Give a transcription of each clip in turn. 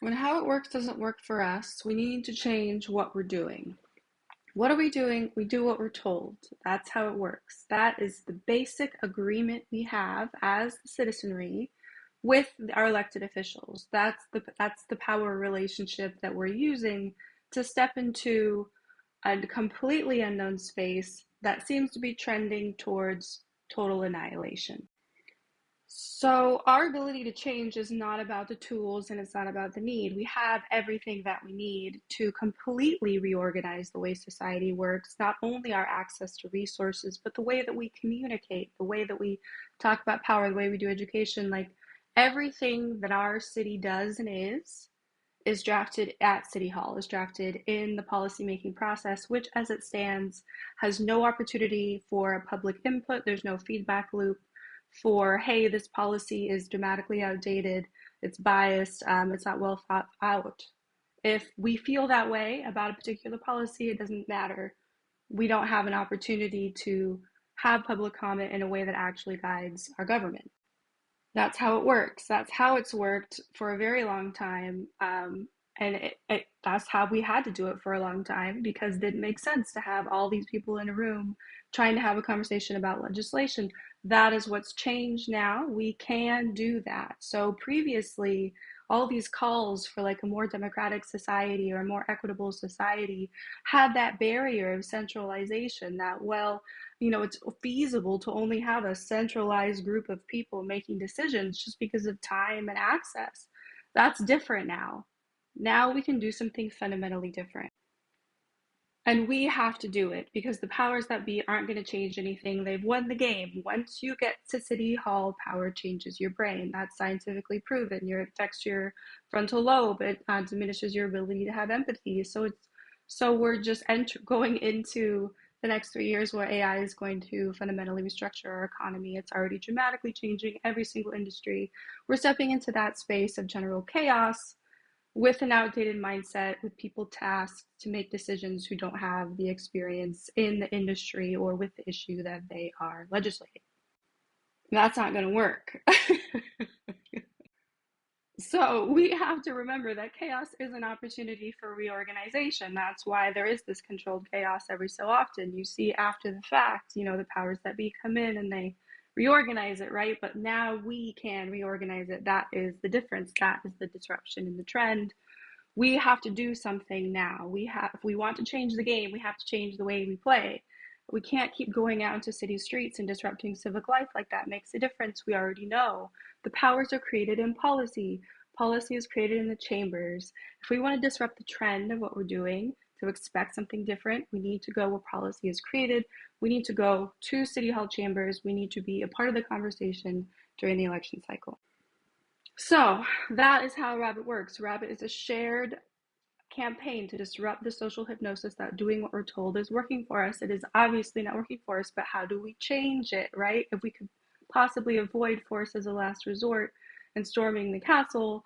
When how it works doesn't work for us, we need to change what we're doing. What are we doing? We do what we're told. That's how it works. That is the basic agreement we have as the citizenry with our elected officials. That's the power relationship that we're using to step into a completely unknown space that seems to be trending towards total annihilation. So, our ability to change is not about the tools and it's not about the need. We have everything that we need to completely reorganize the way society works, not only our access to resources, but the way that we communicate, the way that we talk about power, the way we do education. Like everything that our city does and is drafted at City Hall, is drafted in the policymaking process, which as it stands has no opportunity for public input. There's no feedback loop for, hey, this policy is dramatically outdated, it's biased, it's not well thought out. If we feel that way about a particular policy, it doesn't matter. We don't have an opportunity to have public comment in a way that actually guides our government. That's how it works. That's how it's worked for a very long time. And that's how we had to do it for a long time because it didn't make sense to have all these people in a room trying to have a conversation about legislation. That is what's changed now. We can do that. So previously, all these calls for like a more democratic society or a more equitable society had that barrier of centralization that, well, it's feasible to only have a centralized group of people making decisions just because of time and access. That's different now. Now we can do something fundamentally different. And we have to do it because the powers that be aren't going to change anything. They've won the game. Once you get to City Hall, power changes your brain. That's scientifically proven. It affects your frontal lobe. It diminishes your ability to have empathy. So we're just going into the next 3 years where AI is going to fundamentally restructure our economy. It's already dramatically changing every single industry. We're stepping into that space of general chaos with an outdated mindset, with people tasked to make decisions who don't have the experience in the industry or with the issue that they are legislating. That's not going to work. So we have to remember that chaos is an opportunity for reorganization. That's why there is this controlled chaos every so often. You see after the fact, the powers that be come in and they reorganize it, right? But now we can reorganize it. That is the difference. That is the disruption in the trend. We have to do something now. If we want to change the game, we have to change the way we play. We can't keep going out into city streets and disrupting civic life like that makes a difference. We already know. The powers are created in policy. Policy is created in the chambers. If we want to disrupt the trend of what we're doing, to expect something different, we need to go where policy is created. We need to go to City Hall chambers. We need to be a part of the conversation during the election cycle. So that is how Rabbit works. Rabbit is a shared campaign to disrupt the social hypnosis that doing what we're told is working for us. It is obviously not working for us, but how do we change it, right? If we could possibly avoid force as a last resort and storming the castle,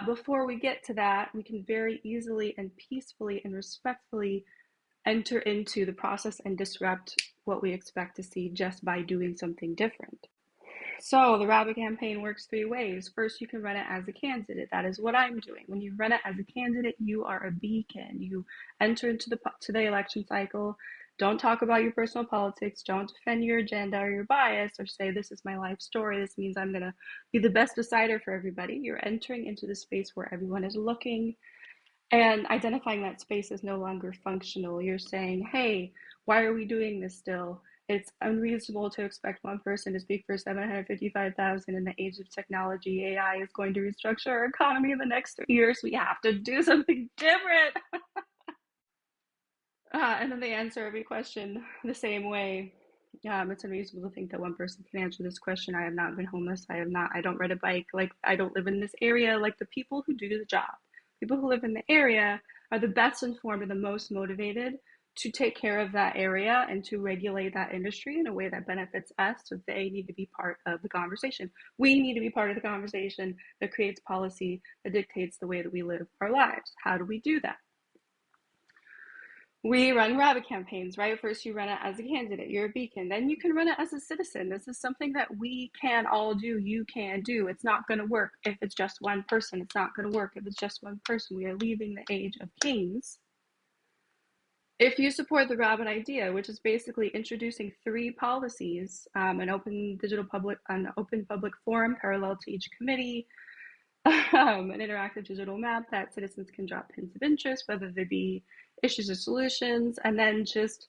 before we get to that, we can very easily and peacefully and respectfully enter into the process and disrupt what we expect to see just by doing something different. So the Rabbit campaign works three ways. First, you can run it as a candidate. That is what I'm doing. When you run it as a candidate, you are a beacon. You enter into the election cycle. Don't talk about your personal politics. Don't defend your agenda or your bias or say, this is my life story. This means I'm going to be the best decider for everybody. You're entering into the space where everyone is looking and identifying that space is no longer functional. You're saying, hey, why are we doing this still? It's unreasonable to expect one person to speak for 755,000 in the age of technology. AI is going to restructure our economy in the next 3 years. We have to do something different. And then they answer every question the same way. It's unreasonable to think that one person can answer this question. I have not been homeless. I don't ride a bike. Like, I don't live in this area. Like, the people who do the job, people who live in the area are the best informed and the most motivated to take care of that area and to regulate that industry in a way that benefits us. So they need to be part of the conversation. We need to be part of the conversation that creates policy that dictates the way that we live our lives. How do we do that? We run rabbit campaigns, right? First, you run it as a candidate, you're a beacon. Then you can run it as a citizen. This is something that we can all do. You can do. It's not going to work if it's just one person. It's not going to work if it's just one person. We are leaving the age of kings. If you support the rabbit idea, which is basically introducing three policies, an open public forum parallel to each committee, an interactive digital map that citizens can drop pins of interest, whether they be issues or solutions, and then just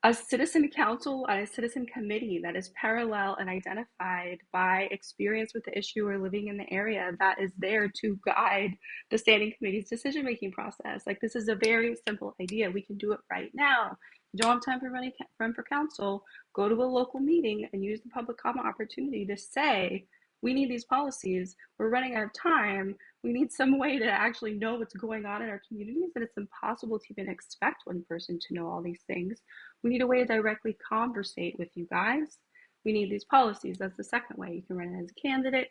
a citizen council and a citizen committee that is parallel and identified by experience with the issue or living in the area that is there to guide the standing committee's decision making process. Like, this is a very simple idea. We can do it right now. You don't have time for run for council, go to a local meeting and use the public comment opportunity to say, we need these policies, we're running out of time, we need some way to actually know what's going on in our communities, and it's impossible to even expect one person to know all these things. We need a way to directly conversate with you guys. We need these policies. That's the second way. You can run it as a candidate,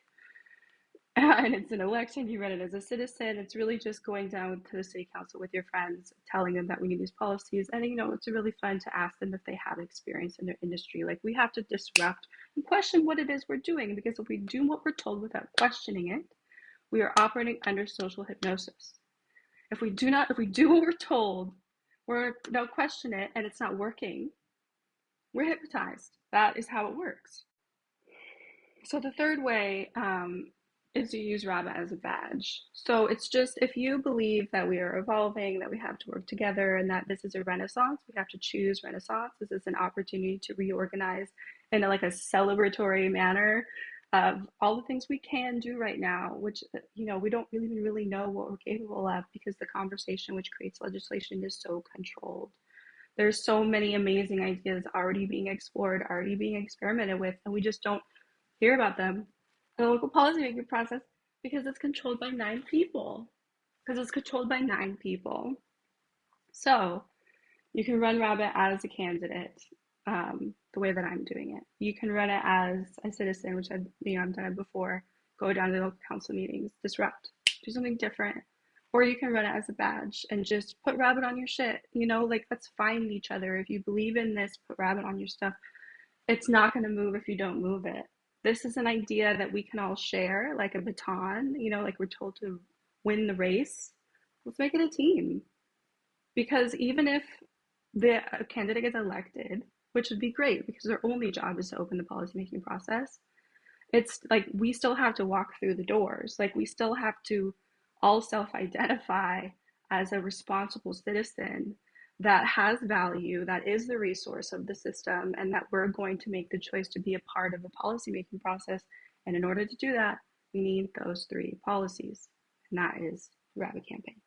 and it's an election. You run it as a citizen. It's really just going down to the city council with your friends, telling them that we need these policies. And, it's really fun to ask them if they have experience in their industry. Like, we have to disrupt and question what it is we're doing, because if we do what we're told without questioning it, we are operating under social hypnosis. If we do what we're told, we don't question it, and it's not working, we're hypnotized. That is how it works. So the third way is to use Rabbit as a badge. So it's just, if you believe that we are evolving, that we have to work together, and that this is a renaissance, we have to choose renaissance. This is an opportunity to reorganize in a celebratory manner of all the things we can do right now, which, we don't really know what we're capable of, because the conversation which creates legislation is so controlled. There's so many amazing ideas already being explored, already being experimented with, and we just don't hear about them in the local policymaking process, because it's controlled by 9 people. So you can run Rabbit as a candidate, the way that I'm doing it. You can run it as a citizen, which I've done it before. Go down to the local council meetings, disrupt, do something different. Or you can run it as a badge and just put Rabbit on your shit. Let's find each other. If you believe in this, put Rabbit on your stuff. It's not going to move if you don't move it. This is an idea that we can all share, like a baton, like we're told to win the race. Let's make it a team. Because even if the candidate gets elected, which would be great because their only job is to open the policymaking process, it's like we still have to walk through the doors. Like, we still have to all self-identify as a responsible citizen that has value, that is the resource of the system, and that we're going to make the choice to be a part of the policymaking process. And in order to do that, we need those three policies, and that is the Rabbit campaign.